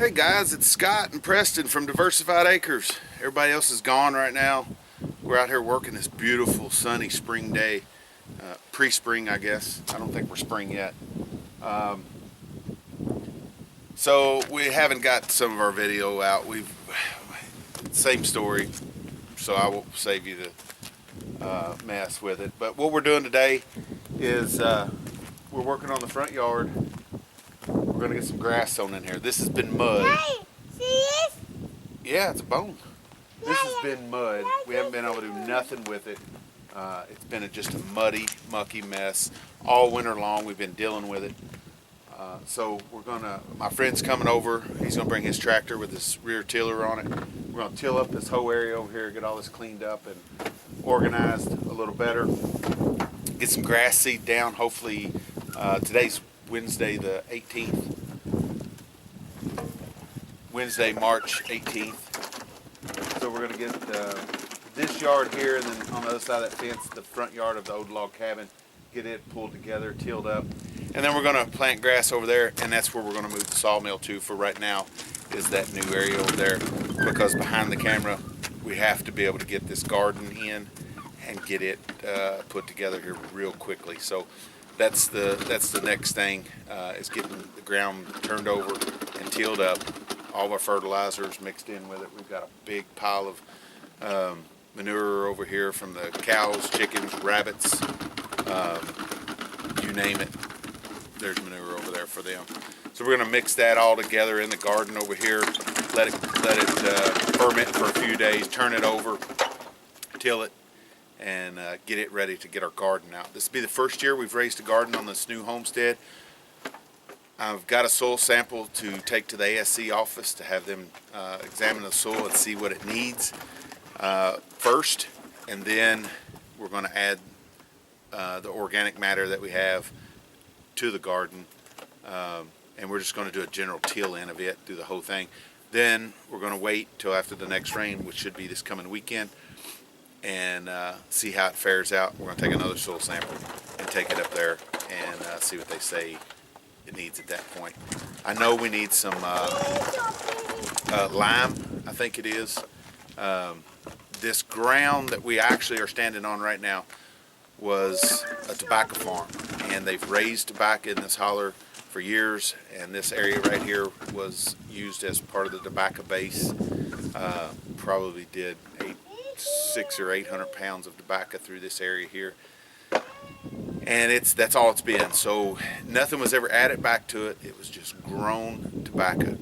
Hey guys, it's Scott and Preston from Diversified Acres. Everybody else is gone right now. We're out here working this beautiful sunny spring day. Pre-spring, I guess. I don't think we're spring yet. So we haven't got some of our video out. Same story, so I won't save you the mess with it. But what we're doing today is we're working on the front yard. We're gonna get some grass sown in here. This has been mud. Hey, see this? Yeah, it's a bone. This has Yeah. been mud. We haven't been able to do nothing with it. It's been just a muddy, mucky mess all winter long. We've been dealing with it. So my friend's coming over. He's gonna bring his tractor with his rear tiller on it. We're gonna till up this whole area over here, get all this cleaned up and organized a little better. Get some grass seed down. Hopefully, today's Wednesday the 18th. Wednesday, March 18th. So we're gonna get this yard here, and then on the other side of that fence, the front yard of the old log cabin, get it pulled together, tilled up. And then we're gonna plant grass over there, and that's where we're gonna move the sawmill to for right now, is that new area over there. Because behind the camera, we have to be able to get this garden in and get it put together here real quickly. So that's the next thing, is getting the ground turned over and tilled up. All of our fertilizers mixed in with it. We've got a big pile of manure over here from the cows, chickens, rabbits, you name it. There's manure over there for them. So we're going to mix that all together in the garden over here. Let it ferment for a few days. Turn it over, till it, and get it ready to get our garden out. This will be the first year we've raised a garden on this new homestead. I've got a soil sample to take to the ASC office to have them examine the soil and see what it needs first, and then we're going to add the organic matter that we have to the garden, and we're just going to do a general till in of it, do the whole thing. Then we're going to wait till after the next rain, which should be this coming weekend, and see how it fares out. We're going to take another soil sample and take it up there and see what they say it needs at that point. I know we need some lime, I think it is. This ground that we actually are standing on right now was a tobacco farm, and they've raised tobacco in this holler for years, and this area right here was used as part of the tobacco base. Probably did 600 or 800 pounds of tobacco through this area here, and that's all it's been. So nothing was ever added back to it. It was just grown tobacco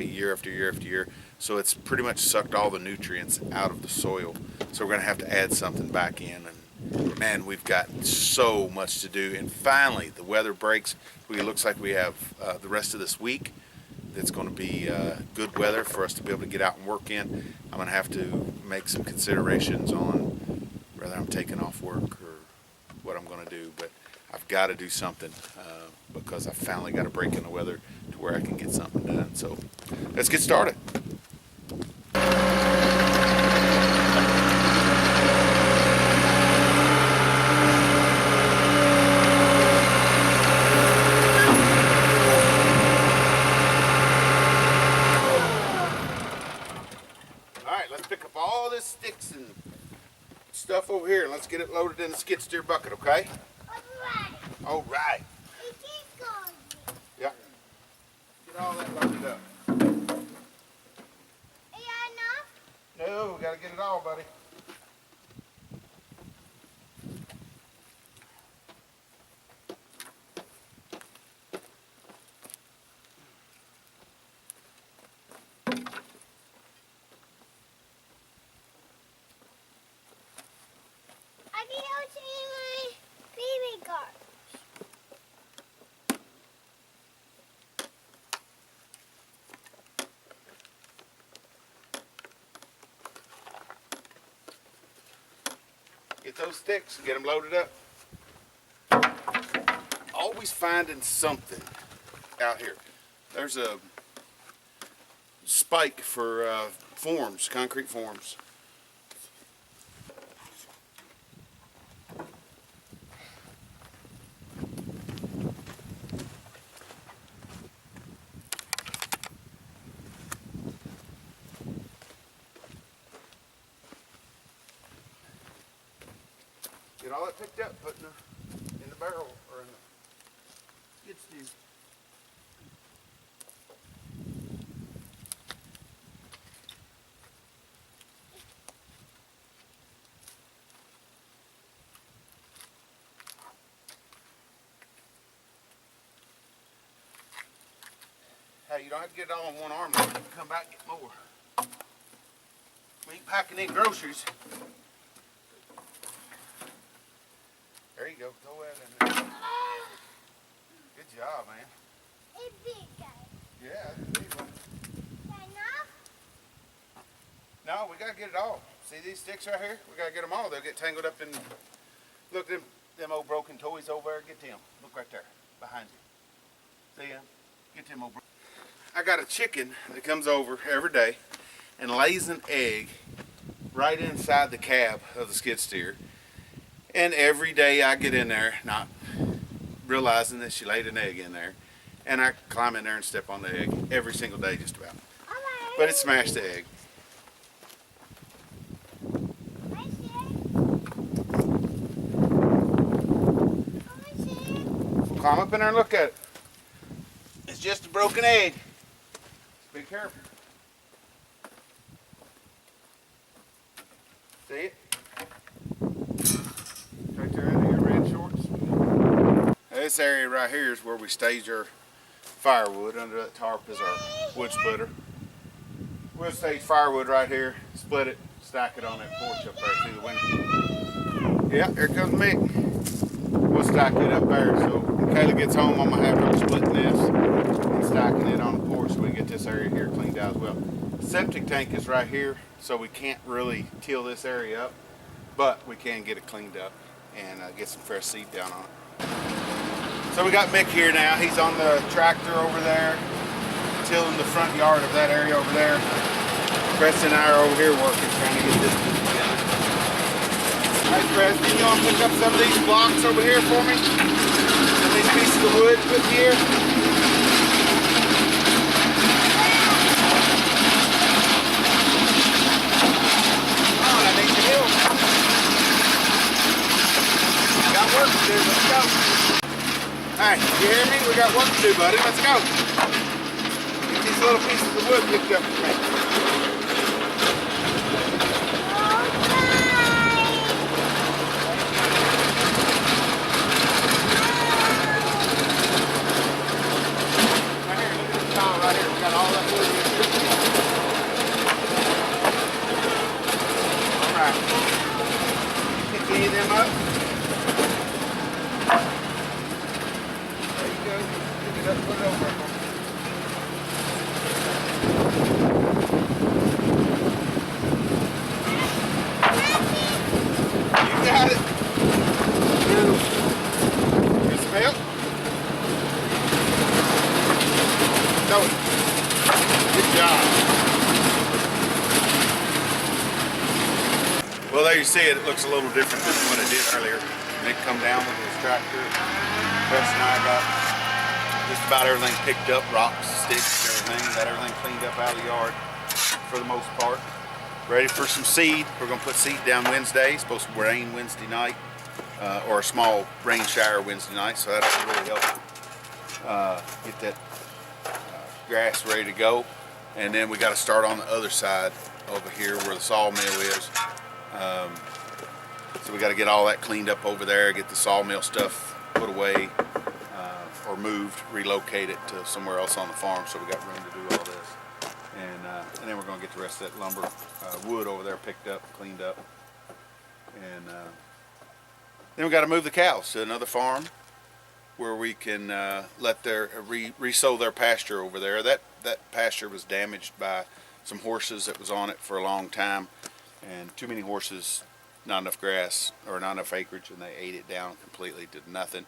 year after year after year. So it's pretty much sucked all the nutrients out of the soil. So we're going to have to add something back in, and man, we've got so much to do. And finally the weather breaks. It looks like we have the rest of this week that's going to be good weather for us to be able to get out and work in. I'm going to have to make some considerations on whether I'm taking off work or what I'm going to do, but I've got to do something because I finally got a break in the weather to where I can get something done. So let's get started. All this sticks and stuff over here, and let's get it loaded in the skid steer bucket, okay? All right. Yeah. Get all that loaded up. No, we gotta get it all, buddy. Get those sticks and get them loaded up. Always finding something out here. There's a spike for forms, concrete forms. Get all that picked up, put in the barrel or in the skid steer. Hey, you don't have to get it all in one arm. You can come back and get more. We ain't packing in groceries. There you go. Throw that in there. Good job, man. A big guy. Yeah, that's a big one. Enough? No, we gotta get it all. See these sticks right here? We gotta get them all. They'll get tangled up in. Look, them old broken toys over there. Get them. Look right there, behind you. See them? Get them old. I got a chicken that comes over every day and lays an egg right inside the cab of the skid steer. And every day I get in there, not realizing that she laid an egg in there, and I climb in there and step on the egg every single day, just about. But it smashed the egg. Climb up in there and look at it. It's just a broken egg. Be careful. See it? Right there under your red shorts. Now this area right here is where we stage our firewood. Under that tarp is our wood splitter. We'll stage firewood right here, split it, stack it on that porch up there through the window. Yeah, here comes Mick. We'll stack it up there, so when Kayla gets home, I'm gonna have her splitting this and stacking it on the porch so we get this area here cleaned out as well. Septic tank is right here, so we can't really till this area up, but we can get it cleaned up and get some fresh seed down on it. So we got Mick here now. He's on the tractor over there, tilling the front yard of that area over there. Preston and I are over here working, trying to get this together. Hey Preston, you want to pick up some of these blocks over here for me? Some of these pieces of wood put here? Oh, I need your help. Got work to do, let's go. Alright, you hear me? We got work to do, buddy, let's go. Get these little pieces of wood picked up for me. Right here, we got all that wood here. Alright. Pick any of them up. There you go. Pick it up, put it over. You got it. Here's some help. Good job. Well, there you see it. It looks a little different than what it did earlier. Nick come down with his tractor. Preston and I got just about everything picked up, rocks, sticks, everything. Got everything cleaned up out of the yard for the most part. Ready for some seed. We're going to put seed down Wednesday. It's supposed to rain Wednesday night, or a small rain shower Wednesday night, so that'll really help get that grass ready to go. And then we got to start on the other side over here where the sawmill is. So we got to get all that cleaned up over there, get the sawmill stuff put away or moved, relocate it to somewhere else on the farm, so we got room to do all this. And then we're going to get the rest of that lumber, wood over there picked up, cleaned up. And then we got to move the cows to another farm where we can let their resow their pasture over there. That pasture was damaged by some horses that was on it for a long time, and too many horses, not enough grass or not enough acreage, and they ate it down completely, did nothing.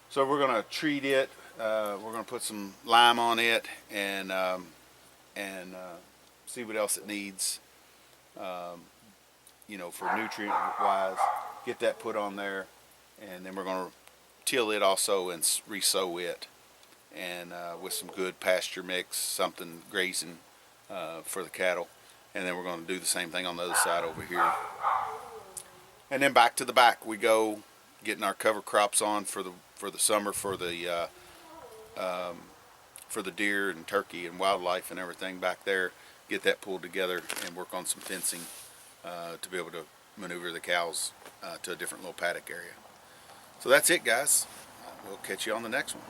So we're going to treat it. We're going to put some lime on it and see what else it needs. You know, for nutrient wise, get that put on there, and then we're going to till it also and resow it, and with some good pasture mix, something grazing for the cattle. And then we're going to do the same thing on the other side over here. And then back to the back, we go getting our cover crops on for the summer for the deer and turkey and wildlife and everything back there. Get that pulled together and work on some fencing to be able to maneuver the cows to a different little paddock area. So that's it, guys. We'll catch you on the next one.